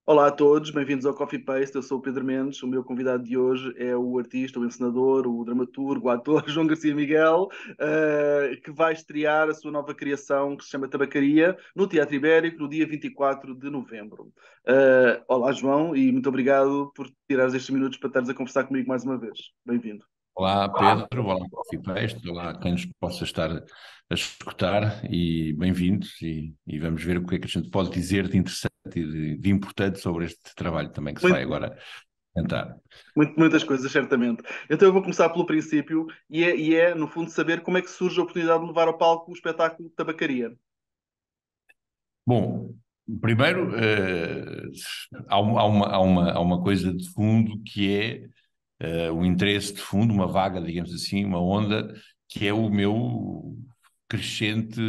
Olá a todos, bem-vindos ao Coffee Paste. Eu sou o Pedro Mendes. O meu convidado de hoje é o artista, o encenador, o dramaturgo, o ator João Garcia Miguel, que vai estrear a sua nova criação que se chama Tabacaria no Teatro Ibérico no dia 24 de novembro. Olá, João, e muito obrigado por tirares estes minutos para estares a conversar comigo mais uma vez. Bem-vindo. Olá Pedro, olá Coffee Paste, olá quem nos possa estar a escutar e bem-vindos e vamos ver o que é que a gente pode dizer de interessante e de importante sobre este trabalho também que se vai Muito, agora tentar. muitas coisas, certamente. Então eu vou começar pelo princípio no fundo, saber como é que surge a oportunidade de levar ao palco o espetáculo Tabacaria. Bom, primeiro há uma coisa de fundo que é um interesse de fundo, uma vaga, digamos assim, uma onda, que é o meu crescente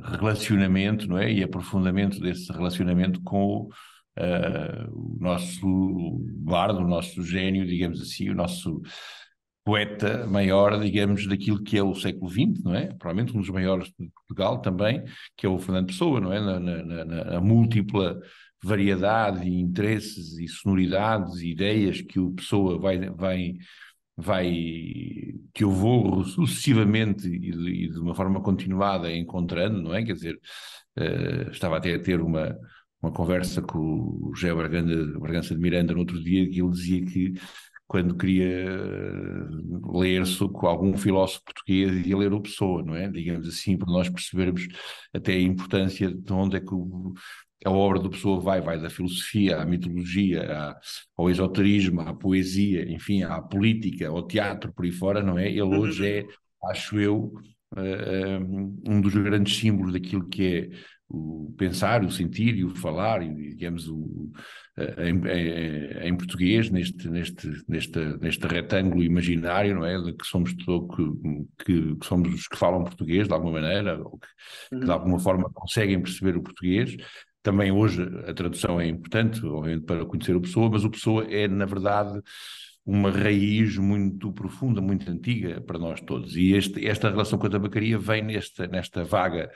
relacionamento, não é? E aprofundamento desse relacionamento com o nosso bardo, o nosso gênio, digamos assim, o nosso poeta maior, digamos, daquilo que é o século XX, não é? Provavelmente um dos maiores de Portugal também, que é o Fernando Pessoa, não é? Na múltipla variedade e interesses e sonoridades e ideias que o Pessoa vai, que eu vou sucessivamente e de uma forma continuada encontrando, não é? Quer dizer, estava até a ter uma conversa com o José Bragança de Miranda no outro dia, que ele dizia que quando queria ler com algum filósofo português ia ler o Pessoa, não é? Digamos assim, para nós percebermos até a importância de onde é que a obra do Pessoa vai da filosofia à mitologia, ao esoterismo, à poesia, enfim, à política, ao teatro, por aí fora, não é? Ele hoje é, acho eu, um dos grandes símbolos daquilo que é o pensar, o sentir e o falar, e, digamos, em português, neste retângulo imaginário, não é? De que somos que somos os que falam português, de alguma maneira, ou que de Uhum. alguma forma conseguem perceber o português. Também hoje a tradução é importante, obviamente, para conhecer o Pessoa, mas o Pessoa é, na verdade, uma raiz muito profunda, muito antiga para nós todos. E esta relação com a tabacaria vem nesta vaga,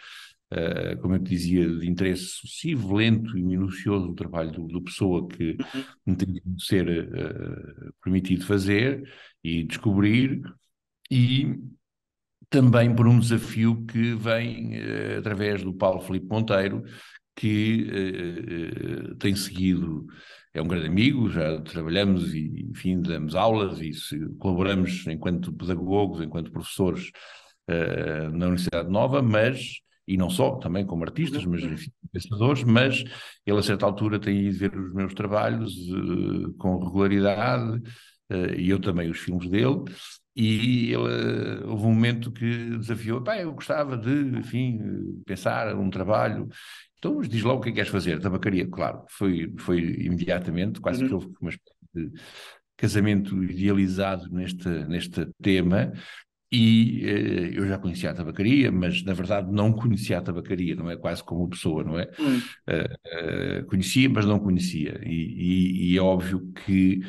como eu te dizia, de interesse sucessivo, lento e minucioso do trabalho do Pessoa que Uhum. me tem de ser permitido fazer e descobrir, e também por um desafio que vem através do Paulo Filipe Monteiro, que tem seguido, é um grande amigo, já trabalhamos e, enfim, damos aulas e colaboramos enquanto pedagogos, enquanto professores na Universidade Nova, mas, e não só, também como artistas, Uhum. mas, enfim, pensadores, mas ele a certa altura tem ido ver os meus trabalhos com regularidade, e eu também os filmes dele, e ele, houve um momento que desafiou, pá, eu gostava de, enfim, pensar um trabalho. Então, mas diz lá o que é que queres fazer? Tabacaria, claro, foi imediatamente, quase que Uhum. houve uma espécie de casamento idealizado neste tema, e eu já conhecia a tabacaria, mas na verdade não conhecia a tabacaria, não é? Quase como pessoa, não é? Uhum. Conhecia, mas não conhecia. E é óbvio que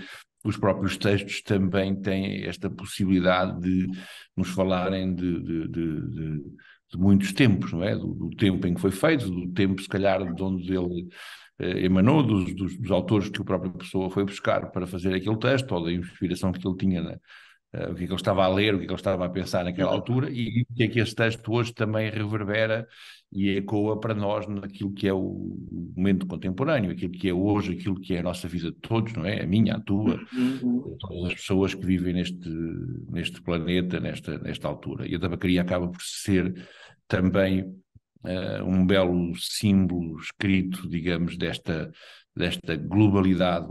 os próprios textos também têm esta possibilidade de nos falarem de muitos tempos, não é? Do tempo em que foi feito, do tempo, se calhar, de onde ele emanou, dos autores que o próprio Pessoa foi buscar para fazer aquele texto, ou da inspiração que ele tinha o que é que ele estava a ler, o que é que ele estava a pensar naquela Uhum. altura, e o que é que esse texto hoje também reverbera e ecoa para nós naquilo que é o momento contemporâneo, aquilo que é hoje, aquilo que é a nossa vida de todos, não é? A minha, a tua, Uhum. todas as pessoas que vivem neste planeta, nesta altura. E a tabacaria acaba por ser também um belo símbolo escrito, digamos, desta globalidade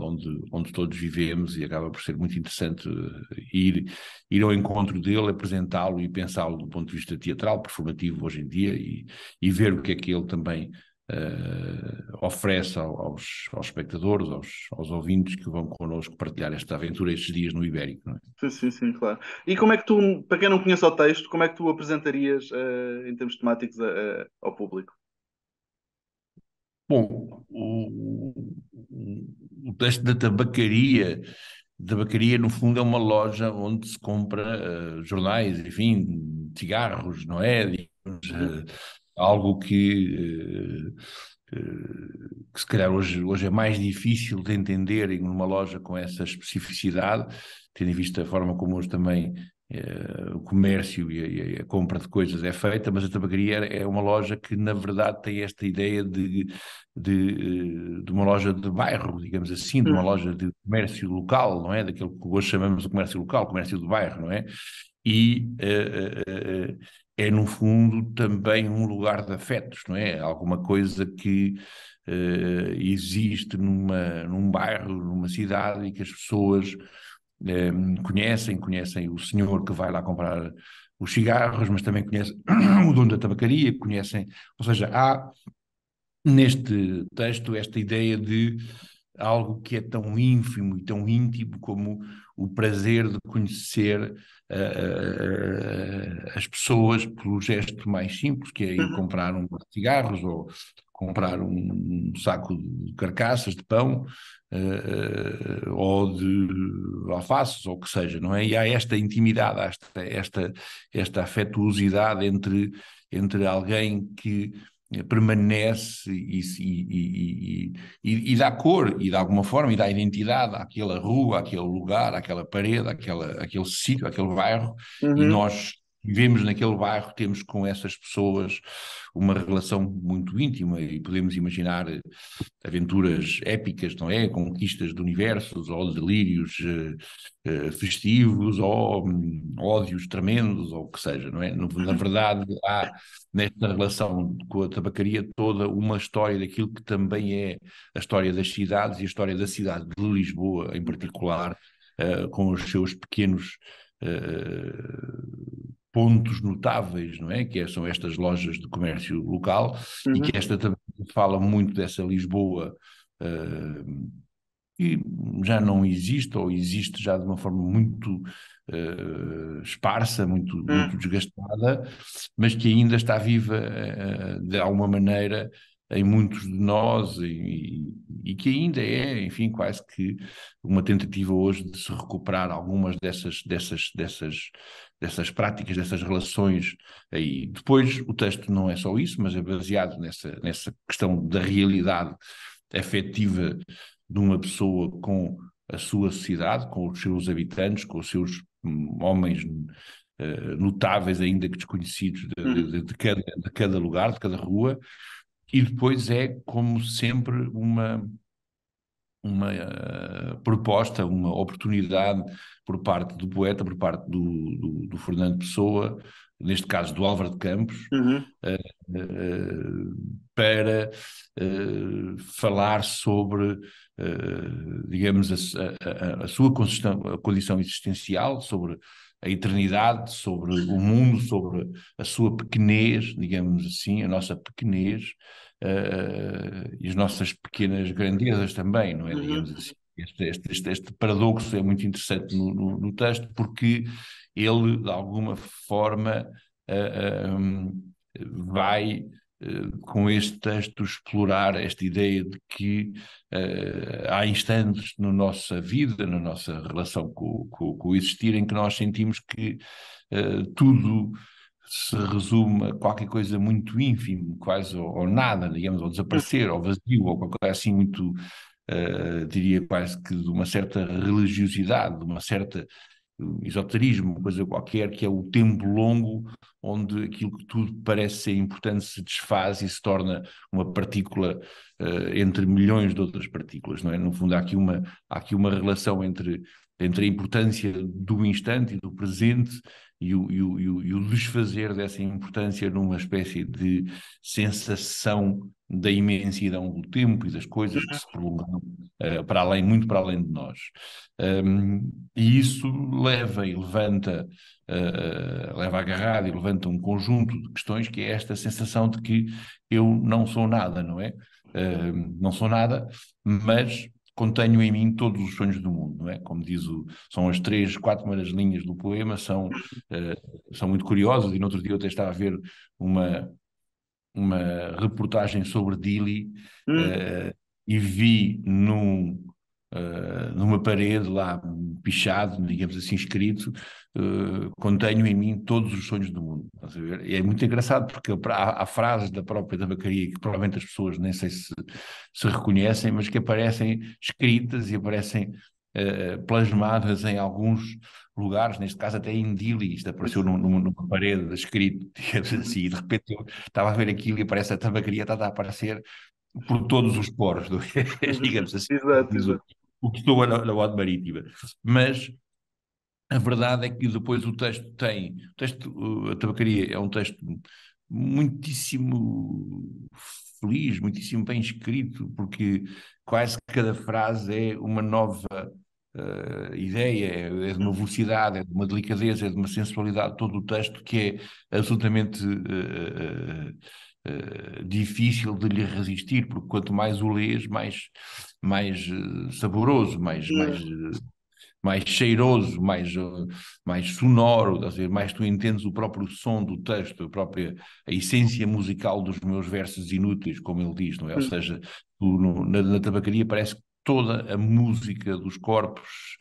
onde todos vivemos, e acaba por ser muito interessante ir ao encontro dele, apresentá-lo e pensá-lo do ponto de vista teatral, performativo hoje em dia, e ver o que é que ele também oferece aos espectadores, aos ouvintes que vão connosco partilhar esta aventura estes dias no Ibérico, não é? Sim, sim, sim, claro. E como é que tu, para quem não conhece o texto, como é que tu apresentarias em termos temáticos ao público? Bom, o texto da tabacaria no fundo é uma loja onde se compra jornais, enfim, cigarros, não é? Digamos, Uhum. algo que que se calhar hoje é mais difícil de entender em uma loja com essa especificidade, tendo em vista a forma como hoje também o comércio e a compra de coisas é feita, mas a tabacaria é uma loja que, na verdade, tem esta ideia de uma loja de bairro, digamos assim, de uma loja de comércio local, não é? Daquilo que hoje chamamos de comércio local, comércio de bairro, não é? E é, no fundo, também um lugar de afetos, não é? Alguma coisa que existe num bairro, numa cidade e que as pessoas conhecem o senhor que vai lá comprar os cigarros, mas também conhecem o dono da tabacaria, conhecem, ou seja, há neste texto esta ideia de algo que é tão ínfimo e tão íntimo como o prazer de conhecer as pessoas pelo gesto mais simples, que é ir Uhum. comprar um par de cigarros ou comprar um saco de carcaças de pão, ou de alfaces, ou o que seja, não é? E há esta intimidade, há esta afetuosidade entre alguém que permanece e dá cor, e de alguma forma, e dá identidade àquela rua, àquele lugar, àquela parede, àquele sítio, àquele bairro, e Uhum. nós vivemos naquele bairro, temos com essas pessoas uma relação muito íntima e podemos imaginar aventuras épicas, não é? Conquistas de universos ou delírios festivos ou ódios tremendos ou o que seja, não é? Na Uhum. verdade, há nesta relação com a tabacaria toda uma história daquilo que também é a história das cidades e a história da cidade de Lisboa em particular, com os seus pequenos pontos notáveis, não é? São estas lojas de comércio local e que Uhum. esta também fala muito dessa Lisboa que já não existe ou existe já de uma forma muito esparsa, muito Uhum. desgastada, mas que ainda está viva de alguma maneira em muitos de nós e que ainda é, enfim, quase que uma tentativa hoje de se recuperar algumas dessas práticas, dessas relações aí. Depois, o texto não é só isso, mas é baseado nessa questão da realidade afetiva de uma pessoa com a sua sociedade, com os seus habitantes, com os seus homens notáveis, ainda que desconhecidos, Uhum. de cada lugar, de cada rua, e depois é, como sempre, uma proposta, uma oportunidade por parte do poeta, por parte do Fernando Pessoa, neste caso do Álvaro de Campos, Uhum. para falar sobre, digamos, a sua condição existencial, sobre a eternidade, sobre o mundo, sobre a sua pequenez, digamos assim, a nossa pequenez, e as nossas pequenas grandezas também, não é? Uhum. Digamos assim. Este paradoxo é muito interessante no texto, porque ele, de alguma forma, vai, com este texto, explorar esta ideia de que há instantes na nossa vida, na nossa relação com o existir, em que nós sentimos que tudo se resume a qualquer coisa muito ínfimo, quase ou nada, digamos, ou desaparecer, ou vazio, ou qualquer coisa assim muito, diria quase que de uma certa religiosidade, de uma certa esoterismo, uma coisa qualquer, que é o tempo longo onde aquilo que tudo parece ser importante se desfaz e se torna uma partícula entre milhões de outras partículas, não é? No fundo, há aqui uma relação entre a importância do instante e do presente e o desfazer dessa importância numa espécie de sensação da imensidão do tempo e das coisas que se prolongam para além, muito para além de nós. E isso leva e levanta, leva agarrado e levanta um conjunto de questões que é esta sensação de que eu não sou nada, não é? Não sou nada, mas contenho em mim todos os sonhos do mundo, não é? Como são as três, quatro primeiras linhas do poema, são muito curiosas, e no outro dia eu até estava a ver uma, uma reportagem sobre Dili, Uhum. e vi numa parede lá pichado, digamos assim, escrito, contenho em mim todos os sonhos do mundo. Estás a ver? E é muito engraçado porque há frases da própria tabacaria que provavelmente as pessoas nem sei se reconhecem, mas que aparecem escritas e aparecem plasmadas em alguns lugares, neste caso até em Dili, isto apareceu Isso. numa parede escrito, digamos Uhum. assim, e de repente eu estava a ver aquilo e aparece a tabacaria, está a aparecer por todos os poros, Uhum. digamos assim, Exato, diz exato. o que estou na Ode Marítima. Mas a verdade é que depois a tabacaria é um texto muitíssimo feliz, muitíssimo bem escrito, porque quase cada frase é uma nova ideia, é de uma velocidade, é de uma delicadeza, é de uma sensualidade, todo o texto que é absolutamente difícil de lhe resistir, porque quanto mais o lês, mais saboroso, Uhum. mais cheiroso, mais sonoro, estás a ver? Mais tu entendes o próprio som do texto, a essência musical dos meus versos inúteis, como ele diz, não é? Ou seja, na tabacaria parece que toda a música dos corpos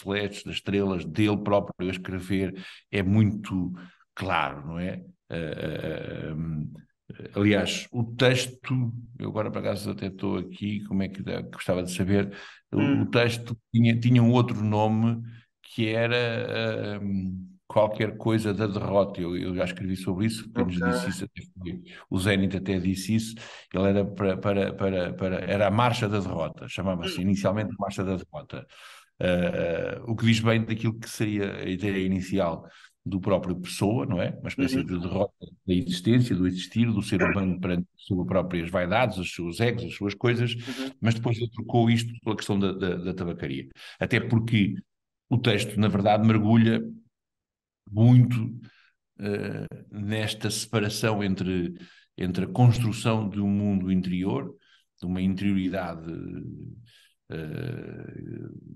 celestes, das estrelas, dele próprio a escrever, é muito claro, não é? Aliás, o texto, eu agora por acaso até estou aqui, como é que gostava de saber, o Uhum. texto tinha um outro nome que era qualquer coisa da derrota. Eu já escrevi sobre isso, quem nos Ok. disse isso até foi, o Zenit até disse isso, ele era era a Marcha da Derrota, chamava-se inicialmente a Marcha da Derrota. O que diz bem daquilo que seria a ideia inicial do próprio Pessoa, não é? Uma espécie Uhum. de derrota da existência, do existir, do ser humano perante as suas próprias vaidades, os seus egos, as suas coisas, Uhum. mas depois ele trocou isto pela questão da tabacaria. Até porque o texto, na verdade, mergulha muito nesta separação entre a construção de um mundo interior, de uma interioridade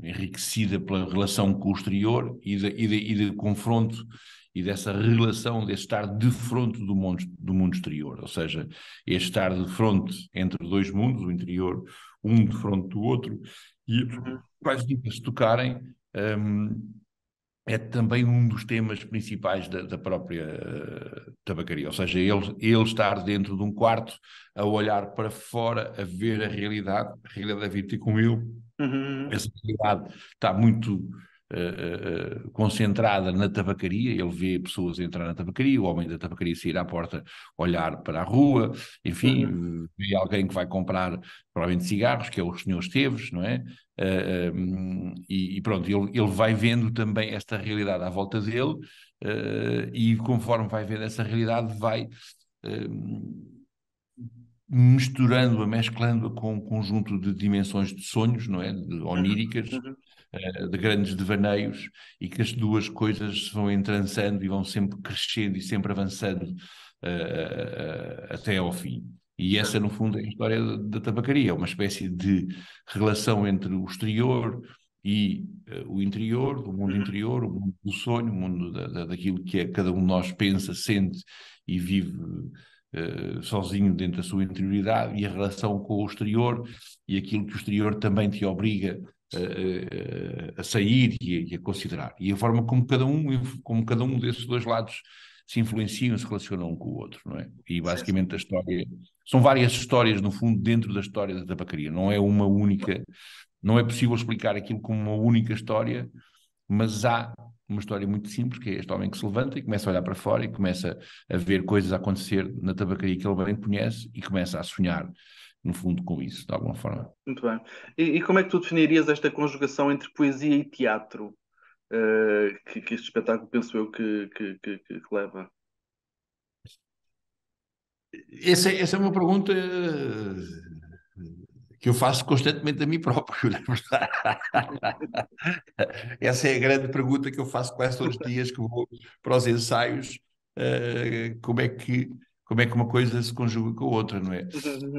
enriquecida pela relação com o exterior e de confronto e dessa relação, desse estar de fronte do mundo exterior, ou seja, este estar de fronte entre dois mundos, o interior, um de fronte do outro, e Uhum. quais dicas se tocarem, é também um dos temas principais da própria tabacaria, ou seja, ele estar dentro de um quarto a olhar para fora, a ver a realidade a vir ter com ele, Uhum. essa realidade está muito concentrada na tabacaria, ele vê pessoas entrar na tabacaria, o homem da tabacaria sair à porta, olhar para a rua, Uhum. enfim, vê alguém que vai comprar provavelmente cigarros, que é o senhor Esteves, não é? E pronto, ele vai vendo também esta realidade à volta dele, e conforme vai vendo essa realidade, vai misturando-a, mesclando-a com um conjunto de dimensões de sonhos, não é? Oníricas, Uhum. de grandes devaneios, e que as duas coisas se vão entrançando e vão sempre crescendo e sempre avançando até ao fim. E essa, Certo. no fundo, é a história da tabacaria, é uma espécie de relação entre o exterior e o interior, o mundo Uhum. interior, o mundo do sonho, o mundo daquilo que é, cada um de nós pensa, sente e vive sozinho dentro da sua interioridade, e a relação com o exterior e aquilo que o exterior também te obriga a sair e a considerar. E a forma como cada um desses dois lados se influenciam, se relacionam um com o outro, não é? E Sim, sim. basicamente a história... São várias histórias, no fundo, dentro da história da tabacaria. Não é uma única... Não é possível explicar aquilo como uma única história, mas há uma história muito simples, que é este homem que se levanta e começa a olhar para fora e começa a ver coisas a acontecer na tabacaria que ele bem conhece e começa a sonhar, no fundo, com isso, de alguma forma. Muito bem. E como é que tu definirias esta conjugação entre poesia e teatro, que este espetáculo penso eu que leva? Essa é uma pergunta que eu faço constantemente a mim próprio, na verdade. Essa é a grande pergunta que eu faço quase todos os dias que vou para os ensaios, como é que uma coisa se conjuga com a outra, não é?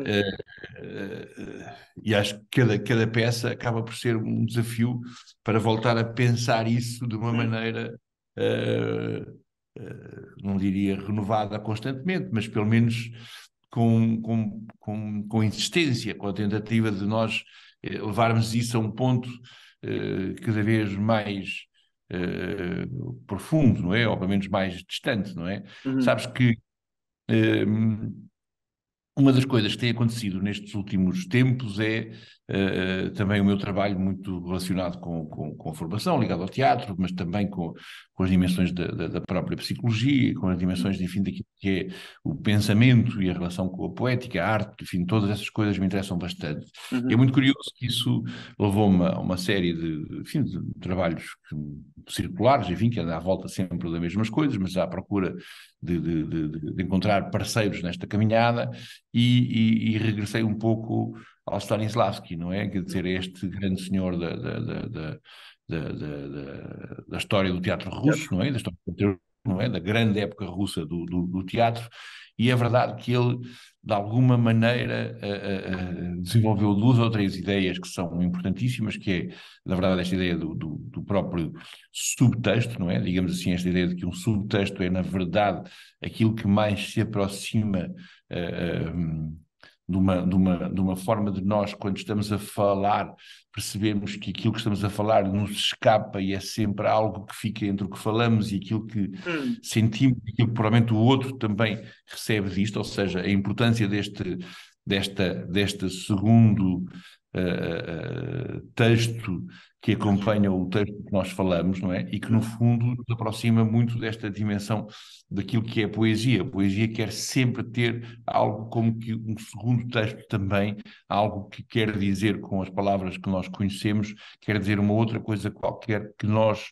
Eh, e acho que cada peça acaba por ser um desafio para voltar a pensar isso de uma maneira, eh, não diria renovada constantemente, mas pelo menos com insistência, com a tentativa de nós levarmos isso a um ponto cada vez mais. profundo, não é? Ou pelo menos mais distante, não é? Uhum. Sabes que uma das coisas que tem acontecido nestes últimos tempos é também o meu trabalho muito relacionado com a formação, ligado ao teatro, mas também com as dimensões da própria psicologia, com as dimensões, enfim, daquilo que é o pensamento e a relação com a poética, a arte, enfim, todas essas coisas me interessam bastante. E é Uhum. muito curioso que isso levou-me a uma série enfim, de trabalhos circulares, enfim, que anda à volta sempre das mesmas coisas, mas à procura de encontrar parceiros nesta caminhada e regressei um pouco ao Stanislavski, não é? Quer dizer, este grande senhor da história do teatro russo, Teatro. não é? Da história do teatro, não é? Da grande época russa do teatro, e é verdade que ele, de alguma maneira, desenvolveu duas ou três ideias que são importantíssimas, que é, na verdade, esta ideia do próprio subtexto, não é? Digamos assim, esta ideia de que um subtexto é, na verdade, aquilo que mais se aproxima de uma forma de nós, quando estamos a falar, percebemos que aquilo que estamos a falar nos escapa e é sempre algo que fica entre o que falamos e aquilo que Uhum. sentimos, e aquilo que provavelmente o outro também recebe disto, ou seja, a importância deste segundo texto que acompanha o texto que nós falamos, não é? E que, no Uhum. fundo, nos aproxima muito desta dimensão daquilo que é a poesia. A poesia quer sempre ter algo como que um segundo texto também, algo que quer dizer com as palavras que nós conhecemos, quer dizer uma outra coisa qualquer que nós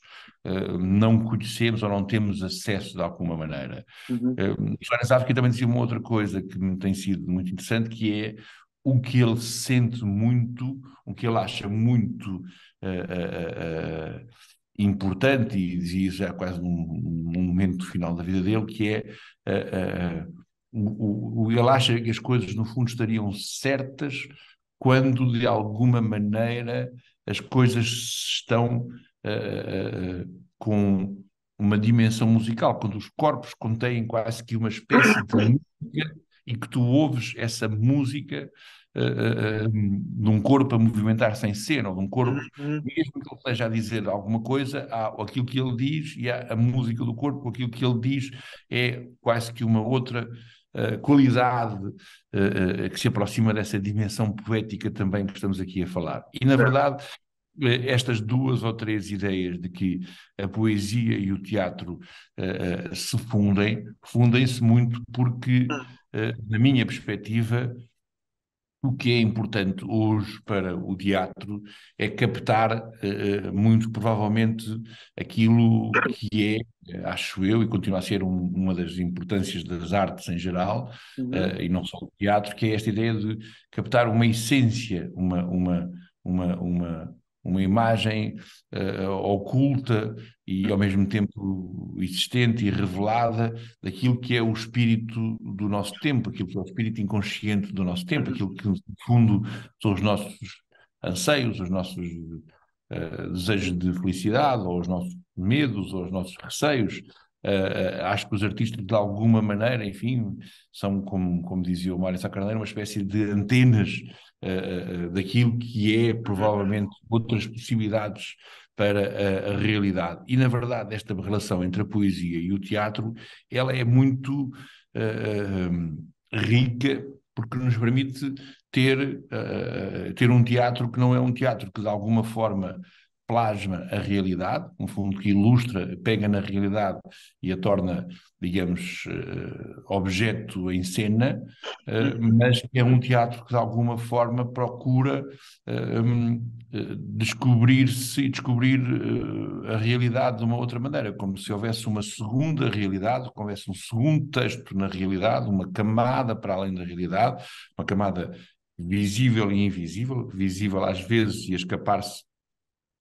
não conhecemos ou não temos acesso de alguma maneira. Uhum. Stanislavski também dizia uma outra coisa que me tem sido muito interessante, que é o que ele sente muito, o que ele acha muito importante, e dizia já quase num momento final da vida dele, que é ele acha que as coisas no fundo estariam certas quando de alguma maneira as coisas estão com uma dimensão musical, quando os corpos contêm quase que uma espécie de música e que tu ouves essa música de um corpo a movimentar-se em cena, ou de um corpo, Uhum. mesmo que ele esteja a dizer alguma coisa, há aquilo que ele diz e há a música do corpo, aquilo que ele diz é quase que uma outra qualidade que se aproxima dessa dimensão poética também que estamos aqui a falar. E, na Certo. verdade, estas duas ou três ideias de que a poesia e o teatro se fundem-se muito porque, na minha perspectiva, o que é importante hoje para o teatro é captar, muito provavelmente, aquilo que é, acho eu, e continua a ser uma das importâncias das artes em geral, Uhum. e não só do teatro, que é esta ideia de captar uma essência, uma imagem, oculta e ao mesmo tempo existente e revelada daquilo que é o espírito do nosso tempo, aquilo que é o espírito inconsciente do nosso tempo, Uhum. aquilo que, no fundo, são os nossos anseios, os nossos desejos de felicidade, ou os nossos medos, ou os nossos receios. Acho que os artistas, de alguma maneira, enfim, são, como dizia o Mário Sá Carneiro, uma espécie de antenas daquilo que é, Uhum. provavelmente, outras possibilidades para a realidade. E, na verdade, esta relação entre a poesia e o teatro, ela é muito rica, porque nos permite ter um teatro que não é um teatro que, de alguma forma, plasma a realidade, no fundo, que ilustra, pega na realidade e a torna, digamos, objeto em cena, Uhum. mas é um teatro que, de alguma forma, procura descobrir-se e descobrir a realidade de uma outra maneira, como se houvesse uma segunda realidade, como houvesse um segundo texto na realidade, uma camada para além da realidade, uma camada visível e invisível, visível às vezes e a escapar-se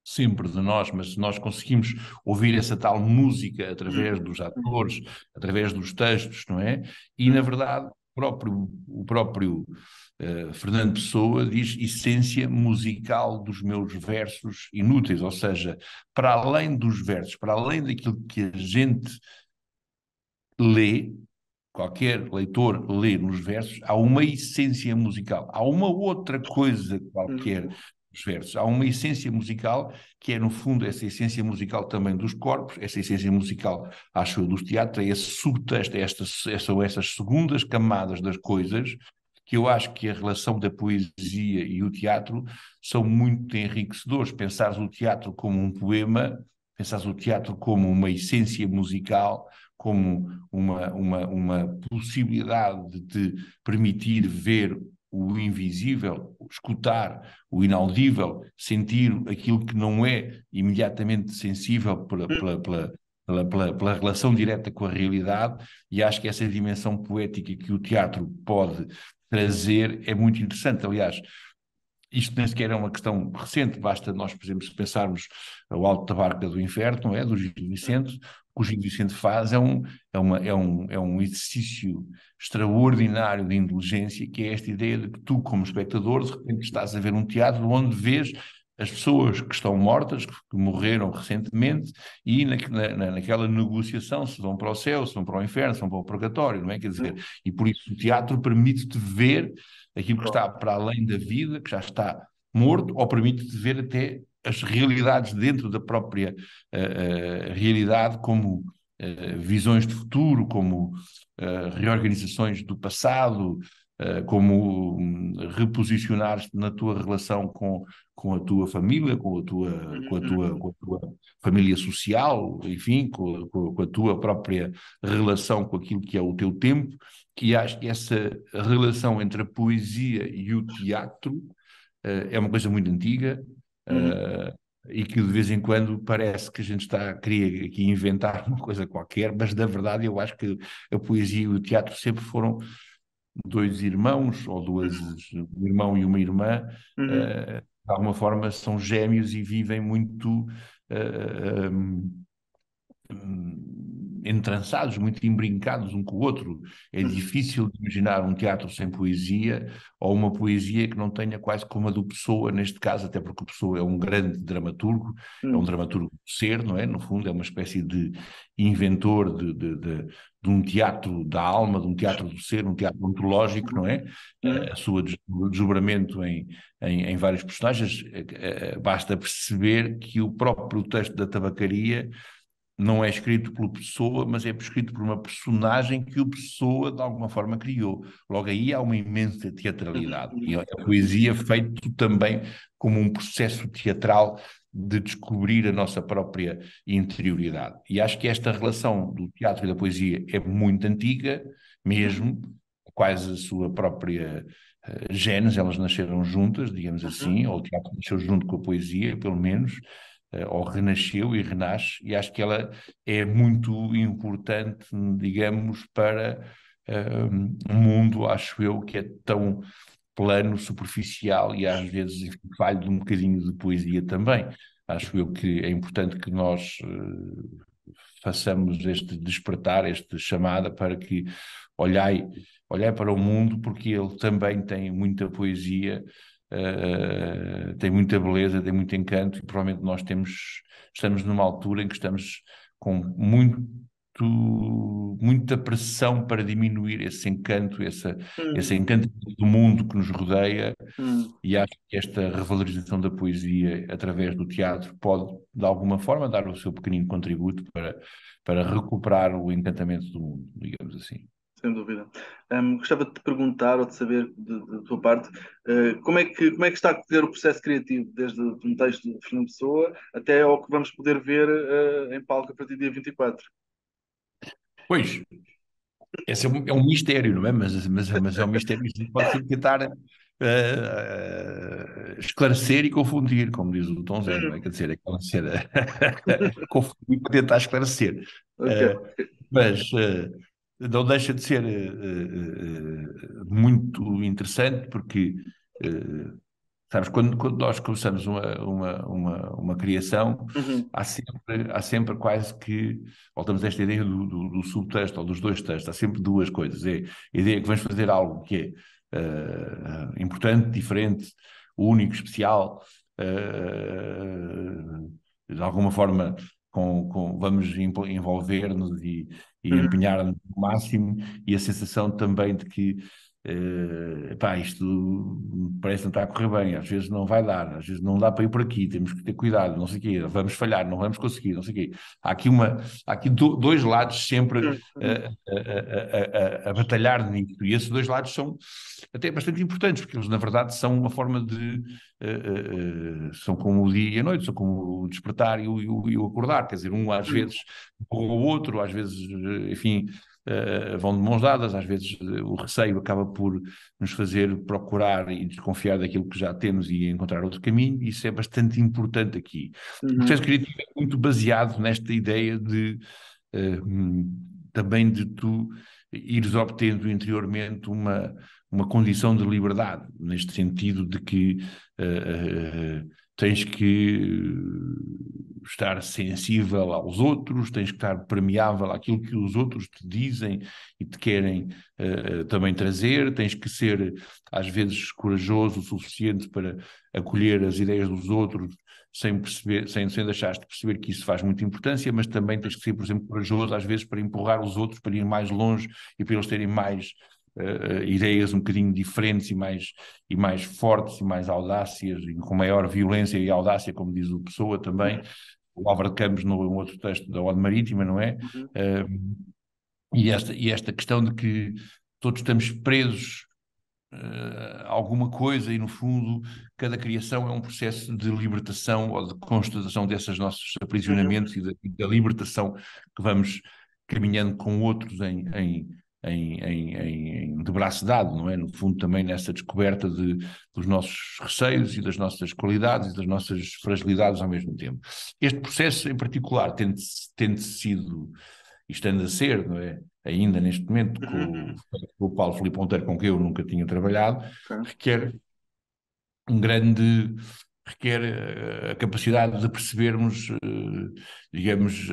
sempre de nós, mas se nós conseguimos ouvir essa tal música através dos atores, através dos textos, não é? E, na Uhum. verdade, o próprio Fernando Pessoa diz essência musical dos meus versos inúteis, ou seja, para além dos versos, para além daquilo que a gente lê, qualquer leitor lê nos versos, há uma essência musical, há uma outra coisa Uhum. qualquer dos versos. Há uma essência musical que é, no fundo, essa essência musical também dos corpos, essa essência musical, acho eu, dos teatros, é esse subtexto, são essas segundas camadas das coisas que eu acho que a relação da poesia e o teatro são muito enriquecedores. Pensares o teatro como um poema, pensares o teatro como uma essência musical, como uma possibilidade de te permitir ver o invisível, escutar o inaudível, sentir aquilo que não é imediatamente sensível pela relação direta com a realidade, e acho que essa dimensão poética que o teatro pode trazer é muito interessante. Aliás, isto nem sequer é uma questão recente, basta nós, por exemplo, se pensarmos o Alto da Barca do Inferno, não é? Do Gil Vicente, o que o Gil Vicente faz é um exercício extraordinário de inteligência, que é esta ideia de que tu, como espectador, de repente estás a ver um teatro onde vês as pessoas que estão mortas, que morreram recentemente, e naquela negociação, se vão para o céu, se vão para o inferno, se vão para o purgatório, não é? Quer dizer, e por isso o teatro permite-te ver aquilo que está para além da vida, que já está morto, ou permite-te ver até as realidades dentro da própria realidade, como visões de futuro, como reorganizações do passado, como reposicionar-te na tua relação com a tua família, com a tua família social, enfim, com a tua própria relação com aquilo que é o teu tempo, que acho que essa relação entre a poesia e o teatro é uma coisa muito antiga, e que de vez em quando parece que a gente queria aqui inventar uma coisa qualquer, mas na verdade eu acho que a poesia e o teatro sempre foram dois irmãos, ou um irmão e uma irmã, de alguma forma são gêmeos e vivem muito entrançados, muito embrincados um com o outro. É difícil de imaginar um teatro sem poesia, ou uma poesia que não tenha quase como a do Pessoa, neste caso, até porque o Pessoa é um grande dramaturgo, é um dramaturgo do ser, não é? No fundo, é uma espécie de inventor de um teatro da alma, de um teatro do ser, um teatro ontológico, não é? A sua desdobramento em vários personagens, basta perceber que o próprio texto da tabacaria não é escrito pelo Pessoa, mas é escrito por uma personagem que o Pessoa, de alguma forma, criou. Logo aí há uma imensa teatralidade. E a poesia feito também como um processo teatral de descobrir a nossa própria interioridade. E acho que esta relação do teatro e da poesia é muito antiga, mesmo, quase a sua própria gênese, elas nasceram juntas, digamos assim, ou o teatro nasceu junto com a poesia, pelo menos, ou renasceu e renasce, e acho que ela é muito importante, digamos, para um mundo, acho eu, que é tão plano, superficial e às vezes enfim, falho de um bocadinho de poesia também. Acho eu que é importante que nós façamos este despertar, esta chamada para que olhai para o mundo, porque ele também tem muita poesia, tem muita beleza, tem muito encanto, e provavelmente estamos numa altura em que estamos com muita pressão para diminuir esse encanto, esse encanto do mundo que nos rodeia, e acho que esta revalorização da poesia através do teatro pode, de alguma forma, dar o seu pequenino contributo para recuperar o encantamento do mundo, digamos assim. Sem dúvida. Gostava de te perguntar ou de saber da tua parte, como é que está a correr o processo criativo, desde um texto de Fernando Pessoa até ao que vamos poder ver em palco a partir do dia 24? Pois, esse é um mistério, não é? Mas é um mistério que a gente pode sempre tentar esclarecer e confundir, como diz o Tom Zé, não é? Quer dizer, aquela cena confundir para tentar esclarecer. Ok. Mas não deixa de ser muito interessante, porque sabes, quando nós começamos uma criação, Uhum. há sempre quase que, voltamos a esta ideia do subtexto ou dos dois textos, há sempre duas coisas. É a ideia que vamos fazer algo que é importante, diferente, único, especial, de alguma forma vamos envolver-nos e Uhum. empenhar-nos no máximo, e a sensação também de que pá, isto parece que não está a correr bem, às vezes não vai dar, às vezes não dá para ir por aqui, temos que ter cuidado, não sei o quê, vamos falhar, não vamos conseguir, não sei o quê. Há aqui dois lados sempre a batalhar nisso, e esses dois lados são até bastante importantes, porque eles na verdade são uma forma de são como o dia e a noite, são como o despertar e o acordar, quer dizer, um às vezes empurra o outro, às vezes, enfim, vão de mãos dadas, às vezes o receio acaba por nos fazer procurar e desconfiar daquilo que já temos e encontrar outro caminho, e isso é bastante importante aqui. O processo criativo é muito baseado nesta ideia de também de tu ires obtendo interiormente uma condição de liberdade, neste sentido de que tens que estar sensível aos outros, tens que estar permeável àquilo que os outros te dizem e te querem também trazer, tens que ser às vezes corajoso o suficiente para acolher as ideias dos outros sem perceber, sem deixar de perceber que isso faz muita importância, mas também tens que ser, por exemplo, corajoso às vezes para empurrar os outros para ir mais longe e para eles terem mais ideias um bocadinho diferentes e mais fortes e mais audácias e com maior violência e audácia, como diz o Pessoa também, o Álvaro de Campos no outro texto da Ode Marítima, não é? E esta questão de que todos estamos presos alguma coisa e, no fundo, cada criação é um processo de libertação ou de constatação desses nossos aprisionamentos e da libertação que vamos caminhando com outros de braço dado, não é? No fundo, também nessa descoberta dos nossos receios e das nossas qualidades e das nossas fragilidades ao mesmo tempo. Este processo, em particular, tendo sido e estando a ser, não é? Ainda neste momento, com o Paulo Filipe Monteiro, com quem eu nunca tinha trabalhado, requer um grande, requer a capacidade de percebermos, digamos,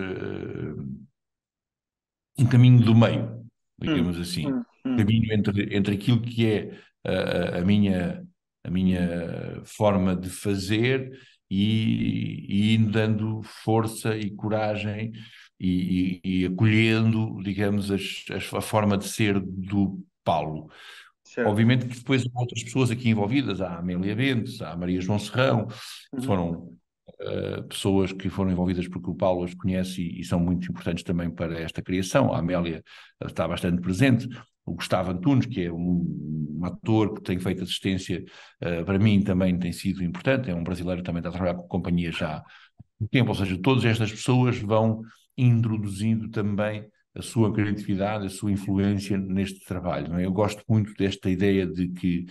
um caminho do meio, digamos assim, um caminho entre aquilo que é a minha forma de fazer e indo dando força e coragem e acolhendo, digamos, a forma de ser do Paulo. Certo. Obviamente que depois há outras pessoas aqui envolvidas, há a Amélia Bentes, há a Maria João Serrão, que foram pessoas que foram envolvidas porque o Paulo as conhece e são muito importantes também para esta criação. A Amélia está bastante presente. O Gustavo Antunes, que é um ator que tem feito assistência, para mim também tem sido importante, é um brasileiro que também está a trabalhar com a companhia já há muito tempo, ou seja, todas estas pessoas vão introduzindo também a sua criatividade, a sua influência neste trabalho. Não é? Eu gosto muito desta ideia de que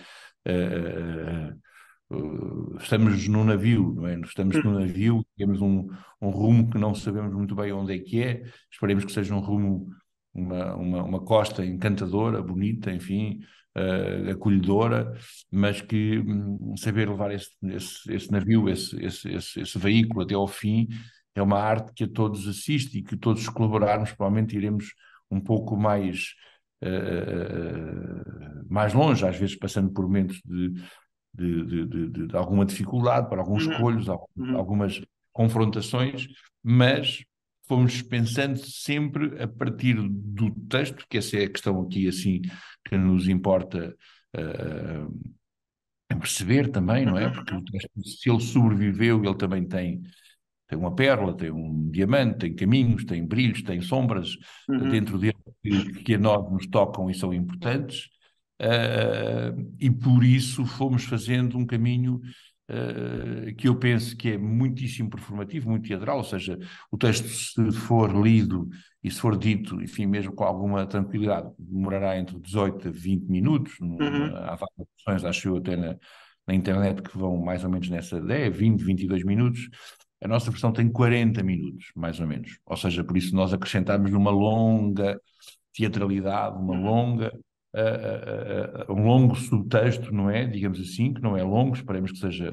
estamos num navio, não é? Estamos num navio, temos um rumo que não sabemos muito bem onde é que é, esperemos que seja um rumo, uma costa encantadora, bonita, enfim, acolhedora, mas que saber levar esse navio, esse veículo até ao fim, é uma arte que a todos assiste e que todos colaborarmos, provavelmente iremos um pouco mais longe, às vezes passando por momentos de alguma dificuldade, para alguns escolhos, algumas confrontações, mas fomos pensando sempre a partir do texto, que essa é a questão aqui assim que nos importa perceber também, não é? Porque o texto, se ele sobreviveu, ele também tem uma pérola, tem um diamante, tem caminhos, tem brilhos, tem sombras dentro dele que a nós nos tocam e são importantes, e por isso fomos fazendo um caminho que eu penso que é muitíssimo performativo, muito teatral, ou seja, o texto, se for lido e se for dito, enfim, mesmo com alguma tranquilidade, demorará entre 18 a 20 minutos, há várias opções, acho eu, até na internet que vão mais ou menos nessa ideia, 20, 22 minutos. A nossa versão tem 40 minutos, mais ou menos. Ou seja, por isso nós acrescentamos uma longa teatralidade, um longo subtexto, não é? Digamos assim, que não é longo, esperemos que seja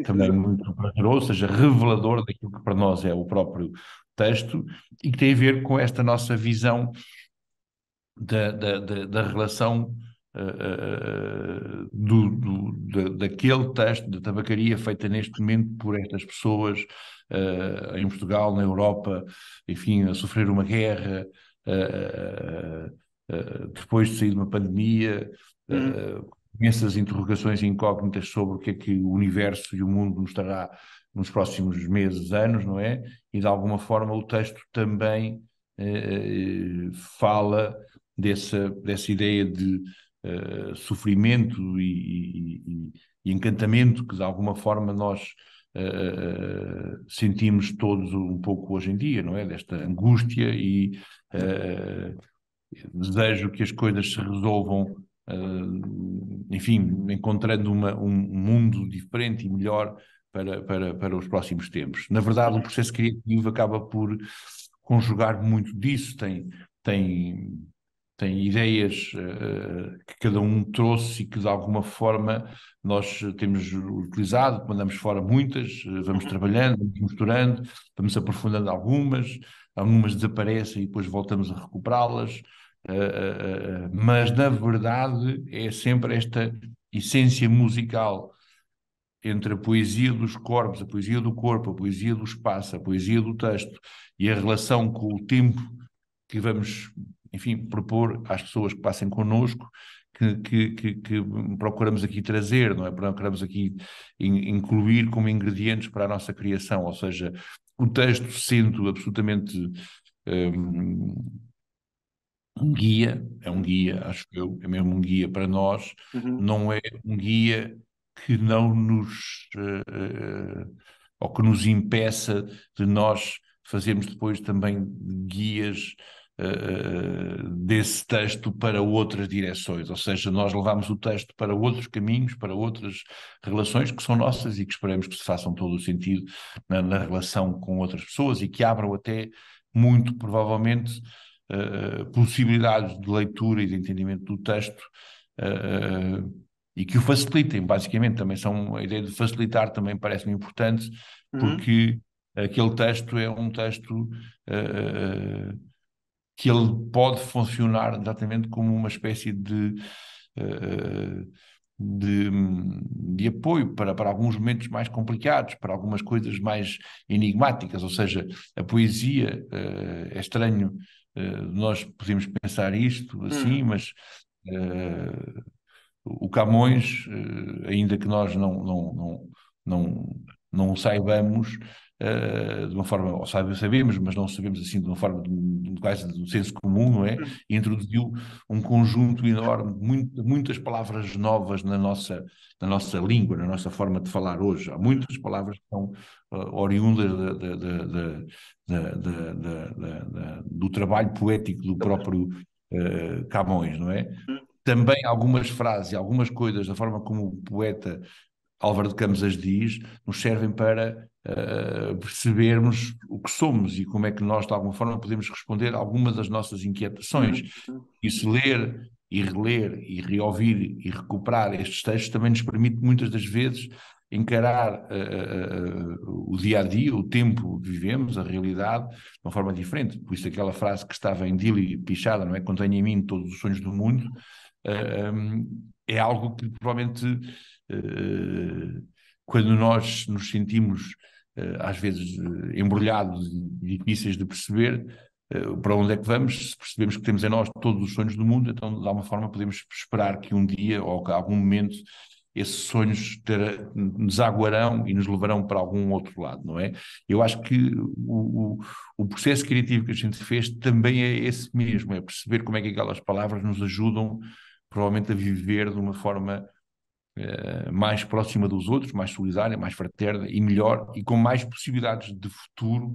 também muito prazeroso, seja revelador daquilo que para nós é o próprio texto e que tem a ver com esta nossa visão da relação daquele texto de tabacaria feita neste momento por estas pessoas em Portugal, na Europa, enfim, a sofrer uma guerra, depois de sair de uma pandemia, Uhum. imensas interrogações e incógnitas sobre o que é que o universo e o mundo nos trará nos próximos meses, anos, não é? E de alguma forma o texto também fala dessa ideia de sofrimento e encantamento que de alguma forma nós sentimos todos um pouco hoje em dia, não é? Desta angústia e uh, desejo que as coisas se resolvam, enfim, encontrando um mundo diferente e melhor para os próximos tempos. Na verdade, o processo criativo acaba por conjugar muito disso, tem, tem ideias que cada um trouxe e que de alguma forma nós temos utilizado, mandamos fora muitas, vamos trabalhando, vamos misturando, vamos aprofundando algumas desaparecem e depois voltamos a recuperá-las, mas na verdade é sempre esta essência musical entre a poesia dos corpos, a poesia do corpo, a poesia do espaço, a poesia do texto e a relação com o tempo que vamos, enfim, propor às pessoas que passem connosco, que procuramos aqui trazer, não é? Procuramos aqui incluir como ingredientes para a nossa criação, ou seja, o texto sendo absolutamente um, um guia, é um guia, acho eu, é mesmo um guia para nós, Uhum. não é um guia que não ou que nos impeça de nós fazermos depois também guias desse texto para outras direções, ou seja, nós levamos o texto para outros caminhos, para outras relações que são nossas e que esperamos que se façam todo o sentido na relação com outras pessoas e que abram até muito provavelmente possibilidades de leitura e de entendimento do texto e que o facilitem, basicamente. Também são, a ideia de facilitar também parece-me importante, Uhum. porque aquele texto é um texto que ele pode funcionar exatamente como uma espécie eh, de, de apoio para alguns momentos mais complicados, para algumas coisas mais enigmáticas, ou seja, a poesia, é estranho, nós podemos pensar isto assim, Uhum. mas o Camões, ainda que nós não, não o saibamos de uma forma, ou sabemos, mas não sabemos assim de uma forma quase do senso comum, não é? Uhum. E introduziu um conjunto enorme, muitas palavras novas na nossa língua, na nossa forma de falar hoje. Há muitas palavras que são oriundas do trabalho poético do próprio Camões, não é? Também algumas frases, algumas coisas, da forma como o poeta Álvaro de Campos as diz, nos servem para percebermos o que somos e como é que nós, de alguma forma, podemos responder a algumas das nossas inquietações. Uhum. Uhum. E se ler e reler e reouvir e recuperar estes textos também nos permite, muitas das vezes, encarar o dia a dia, o tempo que vivemos, a realidade, de uma forma diferente. Por isso, aquela frase que estava em Dili Pichada, não é? Contenho em mim todos os sonhos do mundo, é algo que provavelmente quando nós nos sentimos às vezes embrulhados e difíceis de perceber para onde é que vamos, se percebemos que temos em nós todos os sonhos do mundo, então de alguma forma podemos esperar que um dia ou que a algum momento esses sonhos nos aguarão e nos levarão para algum outro lado, não é? Eu acho que o processo criativo que a gente fez também é esse mesmo, é perceber como é que aquelas palavras nos ajudam provavelmente a viver de uma forma mais próxima dos outros, mais solidária, mais fraterna e melhor, e com mais possibilidades de futuro,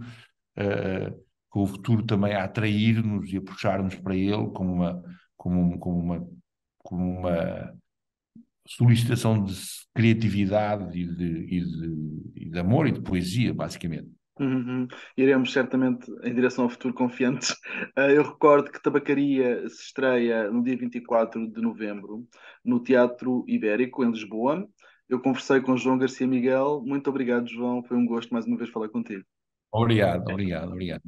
uh, com o futuro também a atrair-nos e a puxar-nos para ele como uma solicitação de criatividade e de amor e de poesia, basicamente. Uhum. Iremos certamente em direção ao futuro confiantes. Eu recordo que Tabacaria se estreia no dia 24 de novembro no Teatro Ibérico, em Lisboa. Eu conversei com João Garcia Miguel. Muito obrigado, João. Foi um gosto mais uma vez falar contigo. Obrigado, obrigado, obrigado.